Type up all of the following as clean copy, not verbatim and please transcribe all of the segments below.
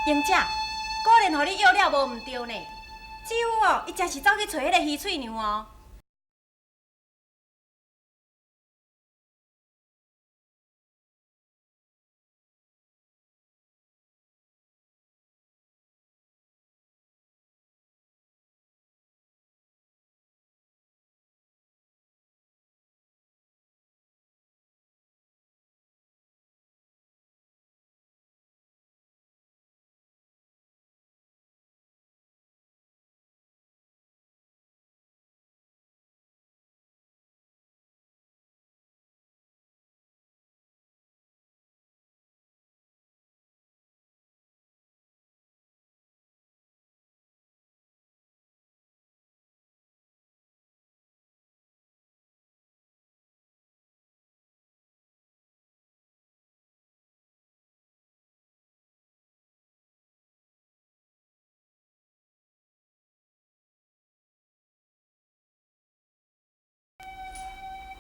英姐，果然互你约了无毋对呢。只有哦，伊真是走去找迄个鱼喙娘哦。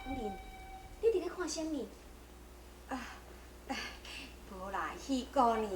夫人，你伫咧看啥物？无啦，鱼姑娘。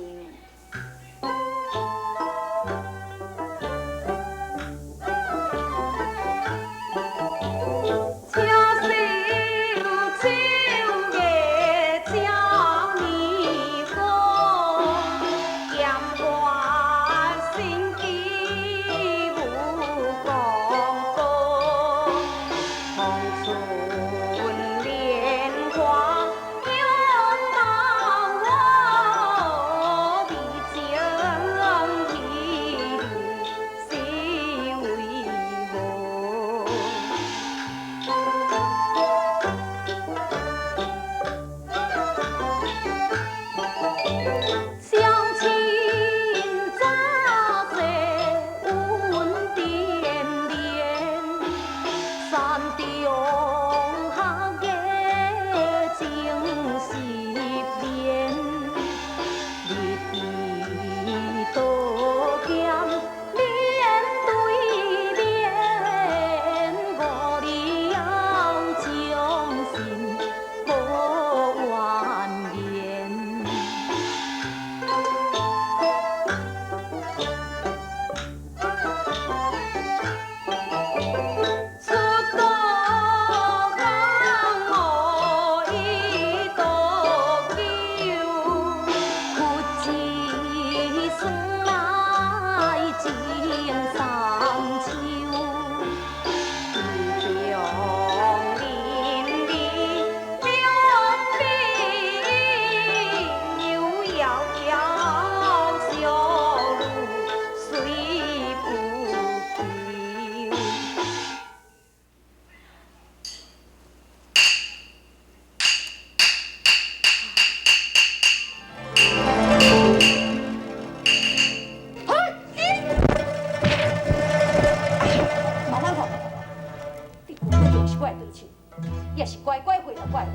也是乖乖回就乖回，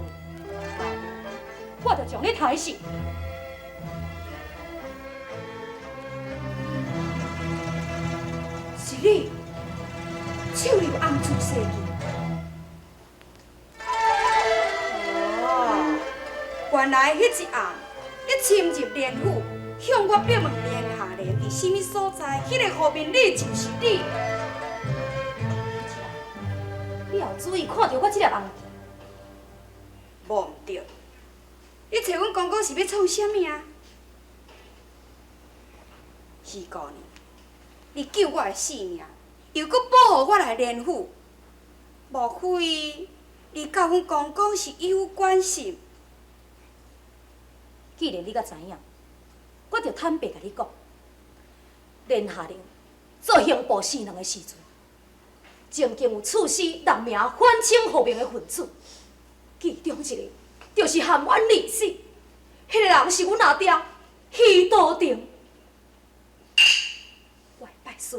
我就将你抬死。是你手里有暗珠射击。哦，原来迄一暗，你侵入莲府，向我表问莲下莲伫什么所在？迄个后面你就是你。你有注意看到我这粒红？无毋对，你找阮公公是要创啥物啊？鱼姑娘，你救我的性命，又搁保护我来莲府，莫非你甲阮公公是有关系？既然你甲知影，我就坦白甲你讲，莲下玲做刑部侍郎的时阵，曾经有处死人命反清复明的分子。其中一个就是含冤而死，迄个人是阮阿爹许道定。我的败诉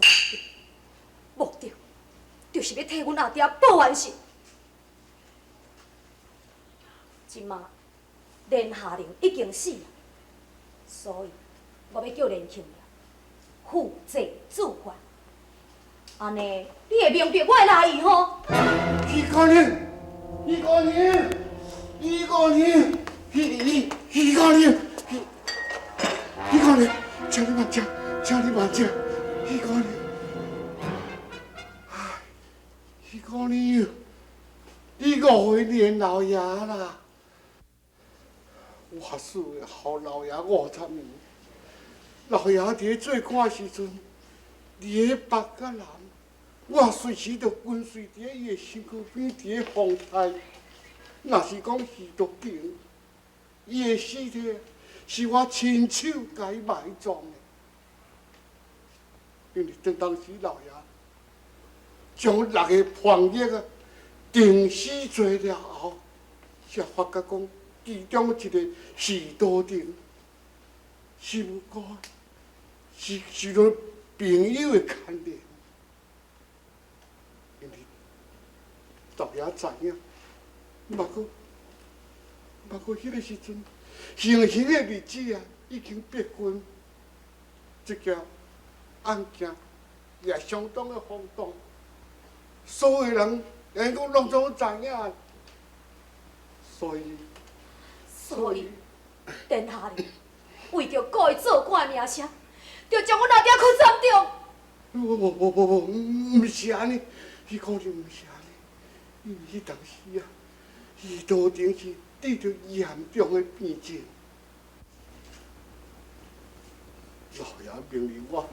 目的，就就是要替阮阿爹报完仇。即马连夏玲已经死了，所以我要叫连庆了负责自还。安尼，你会明白我的来意吼？一个人，一个人，一个人，一个人，一个人，请你慢吃，请你慢吃，一个人，唉，一个人，你误会连老爷啦。我输的好老爷50年，老爷伫做官时阵，伫个北甲南，我随时就跟随伫伊的身躯边，伫个风台。若是讲遇到病，伊的尸体是我亲手甲伊埋葬的。因为当时老爷将6个叛逆啊定死罪了后，才发觉讲。其中一个许多定，是不过是许多朋友的牵连，因为大爷知影，不过迄个时阵，行刑的日子啊已经逼近，这件案件也相当的轰动，所有人人讲拢总知影，所以，殿下哩，为着顾伊做官的名声，就将阮阿爹困斩着。不是安尼，迄可能不是安尼，因为迄当时啊，伊多定是得着严重的病症。老爷命令我，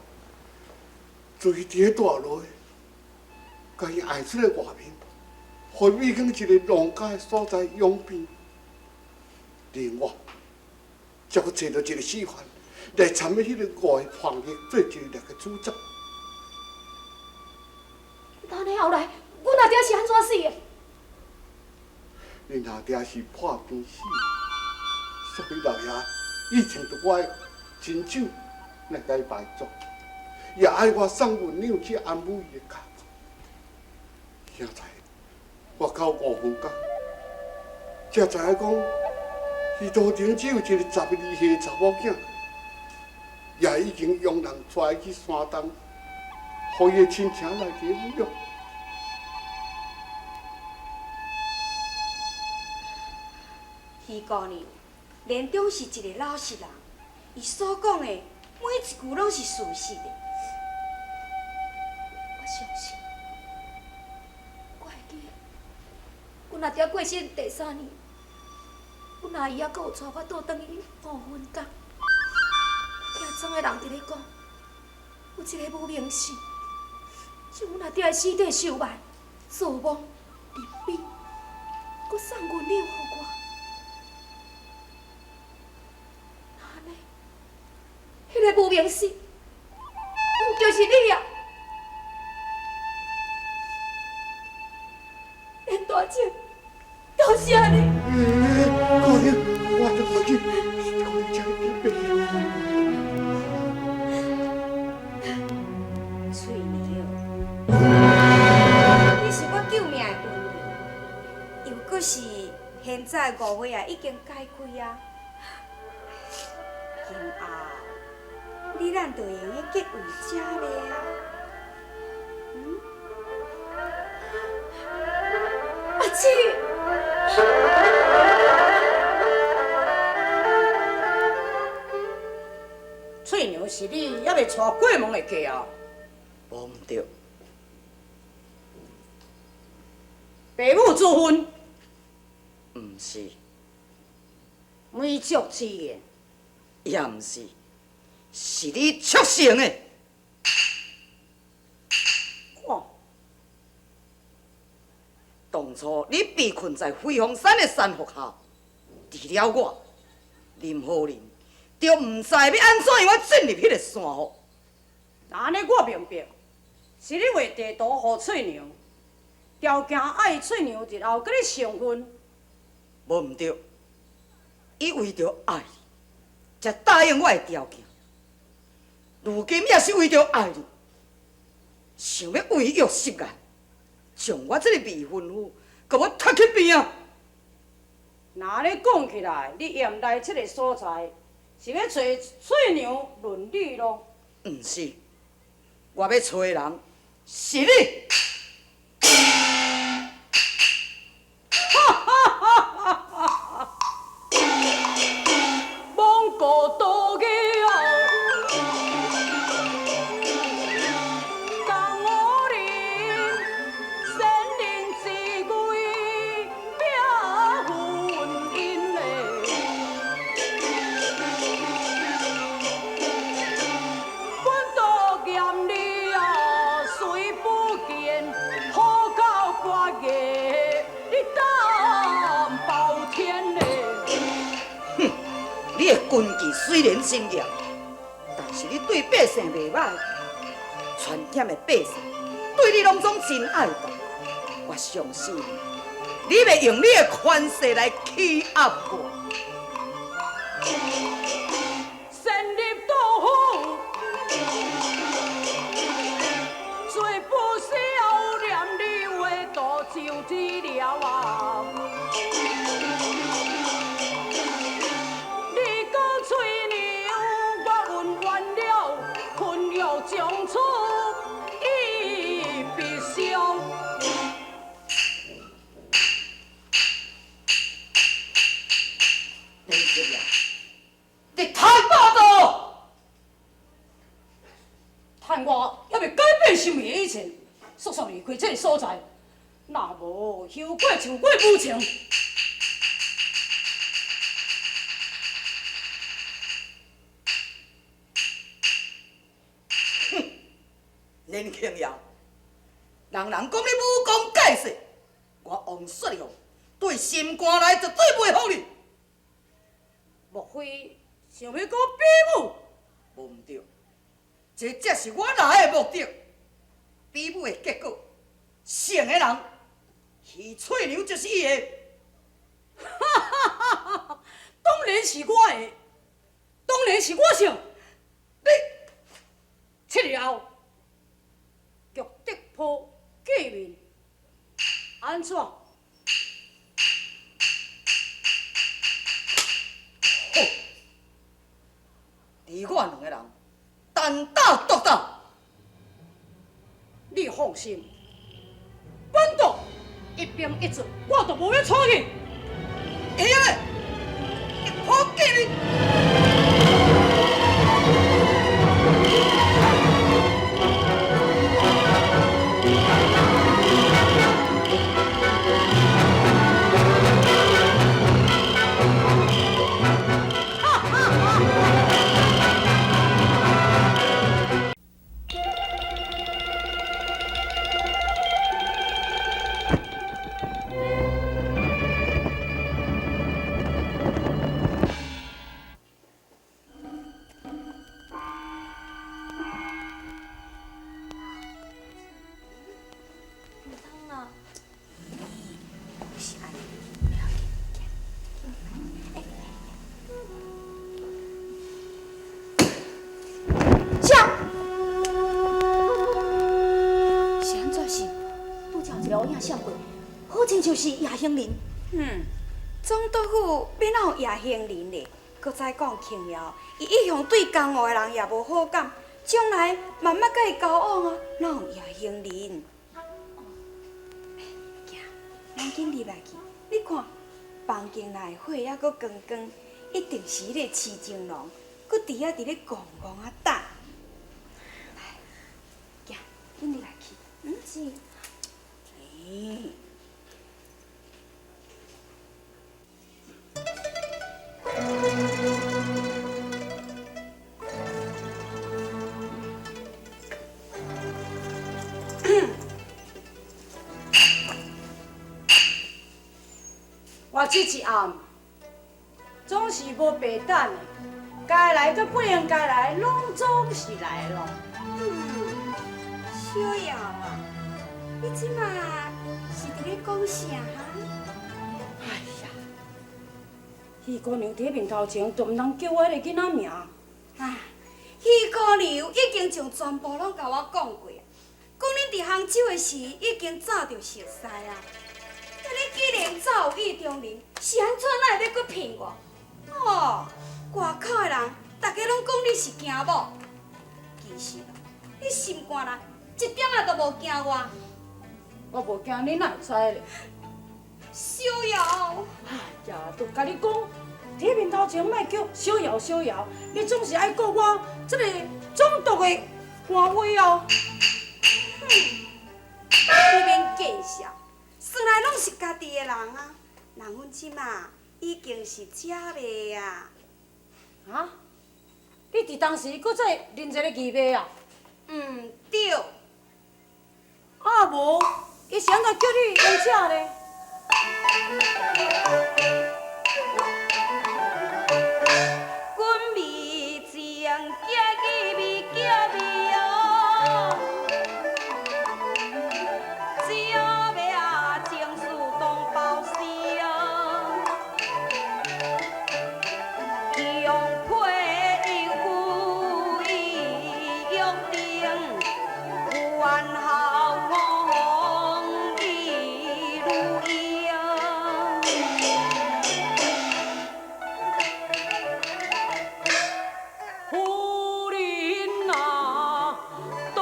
随伫大路，甲伊挨出来外面，回美港一个农家的所在养病。另外，才阁找到一个死犯，来参与迄个5个叛逆，做一个个主责。安尼后来，阮阿爹是安怎死的？恁阿爹是破病死，所以老爷以前着我的亲手来甲伊埋葬，也爱我送文娘去安抚伊的脚。现在我到5分钟，才知影讲。伊途中只有一个12岁的查某囝，也已经用人带去山东，互伊的亲情来伫抚养。鱼姑娘，连长是一个老实人，伊所讲的每一句拢是事实的。我相信，我会记得，阮阿爹过身第3年。阮阿姨还阁有带我倒转去5分港，遐庄的人伫咧讲，有一个无名氏，将阮阿爹的尸体收埋、做梦、入冰，阁送文鸟予我。安尼，迄个无名氏，毋就是你啊？连大姐，多谢你。姑娘，我得回去。姑娘，请你别翠娘，你是我救命的恩人，又搁是现在5岁啊，已经解开啊。今后你咱就用个结为家了啊。阿姊。翠娘是你还未娶过门的家啊？无毋对，爸母之婚，毋是，媒妁之言，也毋是，是你促成的。我当初你被困在飞凤山的山腹下，除了我，林浩林就毋知要安怎样进入迄个山腹。安尼我明白，是你画地图予翠娘，条件爱翠娘日后甲你成婚。无毋对，伊为着爱你，才答应我的条件。如今也是为着爱你，想要为欲实现，将我这个未婚夫，甲我踢去边啊！那安尼讲起来，你验来这个所在，是要找翠娘论理咯？毋是，我要找的人是你。蒙古刀嘅啊，江湖人，仙人之位，拼婚姻嘞。阮道严你啊，虽不见，好到半夜，你担包天嘞。你的军纪虽然森严，但是你对百姓袂歹，传险的百姓对你拢总真爱戴。我相信你袂用你的权势来欺压我。深入刀锋，最不少念你话度就治了啊！你讲吹牛，我问完了，困药将出一笔消。你这样，你太霸道！趁我还未改变心意以前，速速离开这个所在，若无后果就我无情。年轻人，人人讲你武功盖世，我王雪红对心肝内绝对袂服你。莫非想要跟我比武？无毋对，这才是我来的目的。比武的结果，胜的人，鱼翠娘就是伊的。当然是我的，当然是我胜。你七日后，玉德坡见面，安怎？你我两个人单打独斗，你放心，本岛一兵一卒，我都无要错去。会用的，一破见你。好像就是叶兴林。总督府免哪有叶兴林嘞？搁再讲轻了，伊一向对江湖的人也无好感，将来慢慢甲伊交往啊，哪有叶兴林？行，咱紧入来去，你看房间内火还搁光光，一定是迄个痴情郎，搁伫遐伫咧戆戆啊等。来，行，紧入来去。是。我这一暗总是无白等的，该来甲不应该来，拢总是来咯。小瑶啊，你即马是伫咧讲啥哈？哎呀，迄姑娘伫面头前都毋通叫我迄个囡仔名。啊，迄姑娘已经将全部拢甲我讲过，讲恁伫伫杭州的时已经早就熟悉啊。但你既然早有意中人，是安怎哪会要搁骗我？哦，外口的人，大家拢讲你是惊某，其实啊，你心肝内一点仔都无惊我。我无惊，你哪会知咧？小瑶，哎呀，都甲你讲，伫面头前莫叫小瑶小瑶，你总是爱顾我这个中毒的官威哦。你免计较，算来拢是家己的人啊。人阮即马已经是姐妹啊。啊？你伫当时搁再认一个义妹啊？对。啊无，伊是安怎叫你用这呢？阮未情嫁去未嫁妹哦，姐妹啊情事当包死哦，用配有意约定，完后红一如意哦。夫人啊，多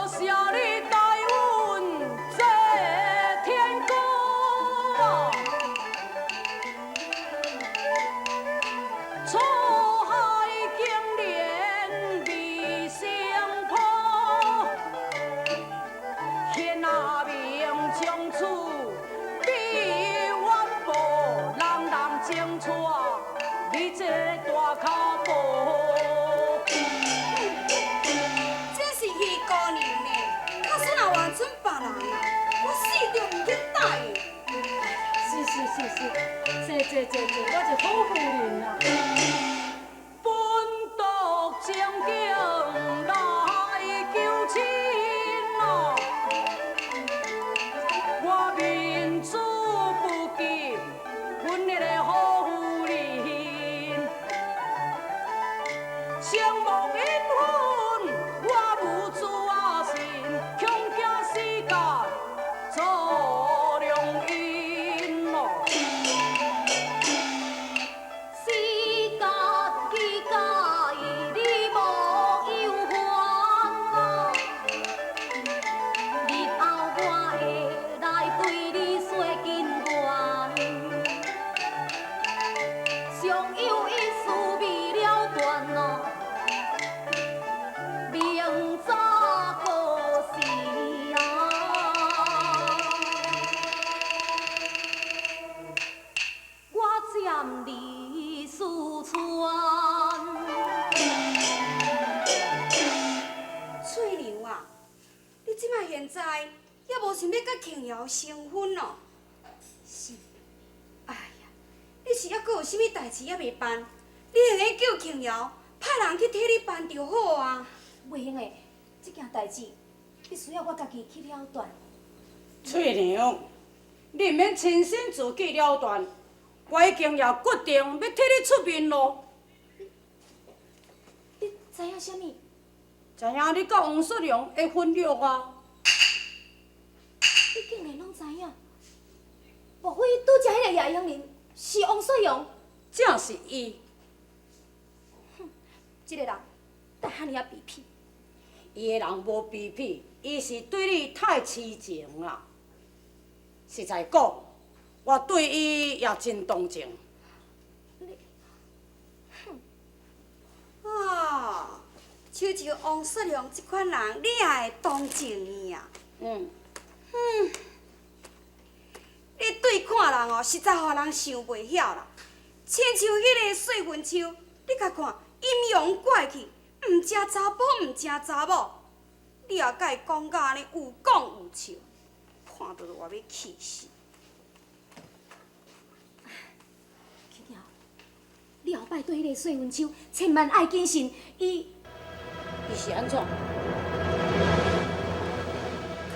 谢你带阮坐天高，楚海经连未相破，天下命从此比阮薄，人人情带你这大脚步。这是鱼姑娘呢，较算若换做别人啊，我死都唔去答应。是，我是好夫人啊。本独情景来求亲啊，我面子不及阮迄个好夫人，相望因婚，我无自啊心，恐惊世间做良因咯。世家己家己，你无忧烦哦。日后我会来对你说金愿，尚有一事未了断哦，明早过时啊。我占你四川。翠娘啊，你即摆现在也无想要甲庆瑶成婚哦？是。哎呀，你是还阁有啥物代志还未办？你用个叫庆瑶派人去替你办就好啊。袂用的，这件代志必须要我家己去了断。翠娘，你毋免亲身自己了断，我已经也决定要替你出面咯。你知影啥物？知影你甲王雪良的婚约啊？你竟然拢知影？莫非拄则迄个夜莺人是王雪阳？正是伊，这个人但遐尔啊卑鄙，伊的人无卑鄙，伊是对你太痴情啦。实在讲，我对伊也真同情。啊，像王雪良这款人，你也会同情伊啊？你对看人哦，实在互人想袂晓啦。亲像迄个水云秋，你甲看，阴阳怪气，毋食查甫，毋食查某，你也甲伊讲甲安尼有讲有笑，看到我要气死。去了。你后摆对迄个水云秋，千万爱谨慎，伊是安怎？假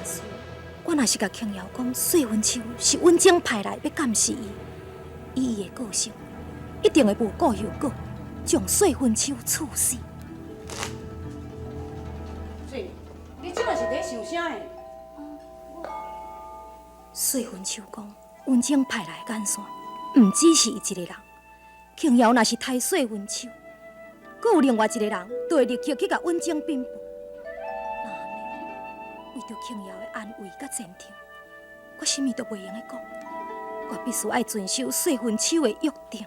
使我若是甲庆瑶讲水云秋是阮正派来要监视伊，以伊的个性，一定会无顾后果，将水云秋处死。水，你即个是伫想啥的？岁云秋讲，文静派来的眼线，毋只是伊一个人。庆瑶若是太岁云秋，阁有另外一个人，就会立刻去甲文静禀报。那安尼，为着庆瑶的安危甲前程，我啥物都袂用的讲，我必须爱遵守岁云秋的约定。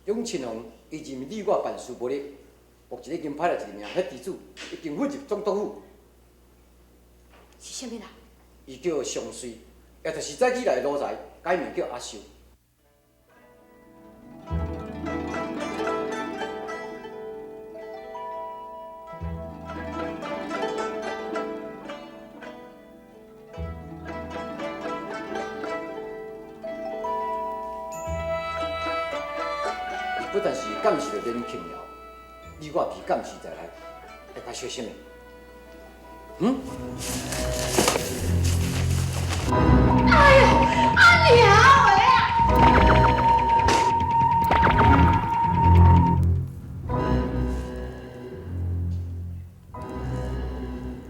永庆王伊任你我办事无力，目前已经派来一名黑弟子，已经混入总督府。是啥物人？伊叫上水，也就是早起来的奴才，改名叫阿秀。不但是感谢着恁庆瑶，你我比感谢在来，会较小心的。哎呦，阿娘喂啊！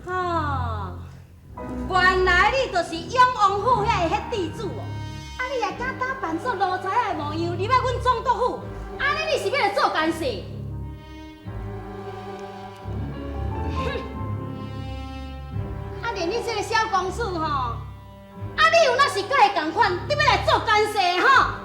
哈，原来你就是永王府遐个迄弟子哦！啊，你也敢打扮作奴才的模样，入来阮总督府，安尼你是要来做干事？哼！啊，连你这个小公主吼，啊，你有那是甲伊同款，你要来做干事吼？